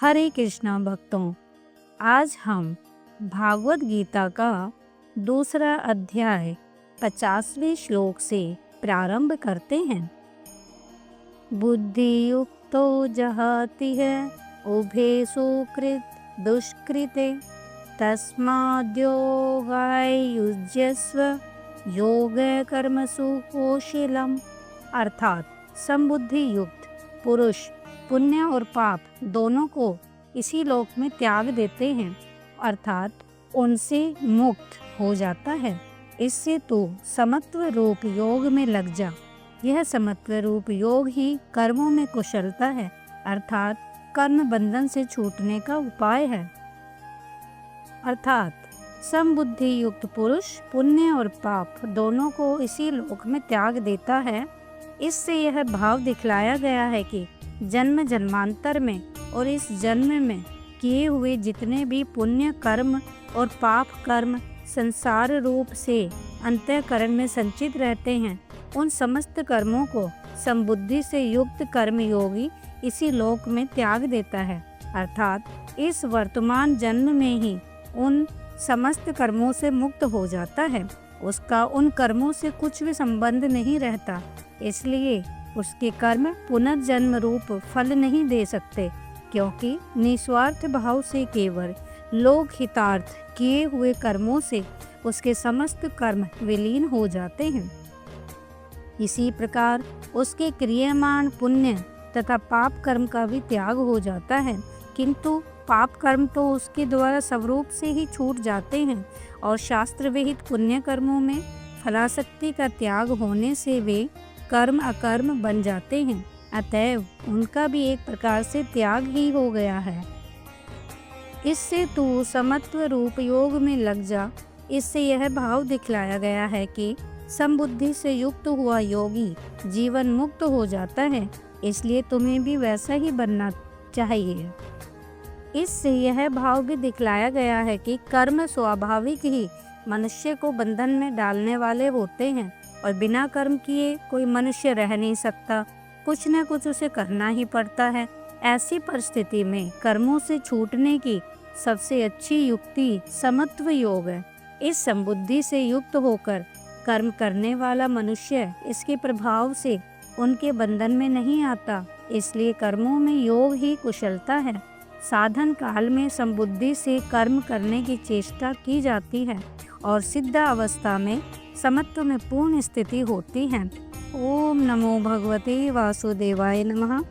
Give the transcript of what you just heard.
हरे कृष्णा भक्तों, आज हम भागवत गीता का दूसरा अध्याय 50वें श्लोक से प्रारंभ करते हैं। बुद्धि युक्तो जहाति है उभे सुकृत दुष्कृते तस्माद्योगाय युज्यस्व योग कर्मसु कौशलम। अर्थात समबुद्धि युक्त पुरुष पुण्य और पाप दोनों को इसी लोक में त्याग देते हैं, अर्थात उनसे मुक्त हो जाता है। इससे तू समत्व रूप योग में लग जा। यह समत्व रूप योग ही कर्मों में कुशलता है, अर्थात कर्म बंधन से छूटने का उपाय है। अर्थात समबुद्धि युक्त पुरुष पुण्य और पाप दोनों को इसी लोक में त्याग देता है। इससे यह भाव दिखलाया गया है कि जन्म जन्मांतर में और इस जन्म में किए हुए जितने भी पुण्य कर्म और पाप कर्म संसार रूप से अंतःकरण में संचित रहते हैं, उन समस्त कर्मों को समबुद्धि से युक्त कर्मयोगी इसी लोक में त्याग देता है। अर्थात इस वर्तमान जन्म में ही उन समस्त कर्मों से मुक्त हो जाता है। उसका उन कर्मों से कुछ भी संबंध नहीं रहता, इसलिए उसके कर्म पुनर्जन्म रूप फल नहीं दे सकते, क्योंकि निस्वार्थ भाव से केवल लोक हितार्थ किए हुए कर्मों से उसके समस्त कर्म विलीन हो जाते हैं। इसी प्रकार उसके क्रियमान पुण्य तथा पाप कर्म का भी त्याग हो जाता है, किंतु पाप कर्म तो उसके द्वारा स्वरूप से ही छूट जाते हैं और शास्त्र विहित पुण्य कर्मों में फलाशक्ति का त्याग होने से वे कर्म अकर्म बन जाते हैं। अतएव उनका भी एक प्रकार से त्याग ही हो गया है। इससे तू समत्व रूप योग में लग जा। इससे यह भाव दिखलाया गया है कि समबुद्धि से युक्त हुआ योगी जीवन मुक्त हो जाता है, इसलिए तुम्हें भी वैसा ही बनना चाहिए। इससे यह भाव भी दिखलाया गया है कि कर्म स्वाभाविक ही मनुष्य को बंधन में डालने वाले होते हैं और बिना कर्म किए कोई मनुष्य रह नहीं सकता, कुछ न कुछ उसे करना ही पड़ता है। ऐसी परिस्थिति में कर्मों से छूटने की सबसे अच्छी युक्ति समत्व योग है। इस समबुद्धि से युक्त होकर कर्म करने वाला मनुष्य इसके प्रभाव से उनके बंधन में नहीं आता, इसलिए कर्मों में योग ही कुशलता है। साधन काल में समबुद्धि से कर्म करने की चेष्टा की जाती है और सिद्ध अवस्था में समत्व में पूर्ण स्थिति होती है। ओम नमो भगवते वासुदेवाय नमः।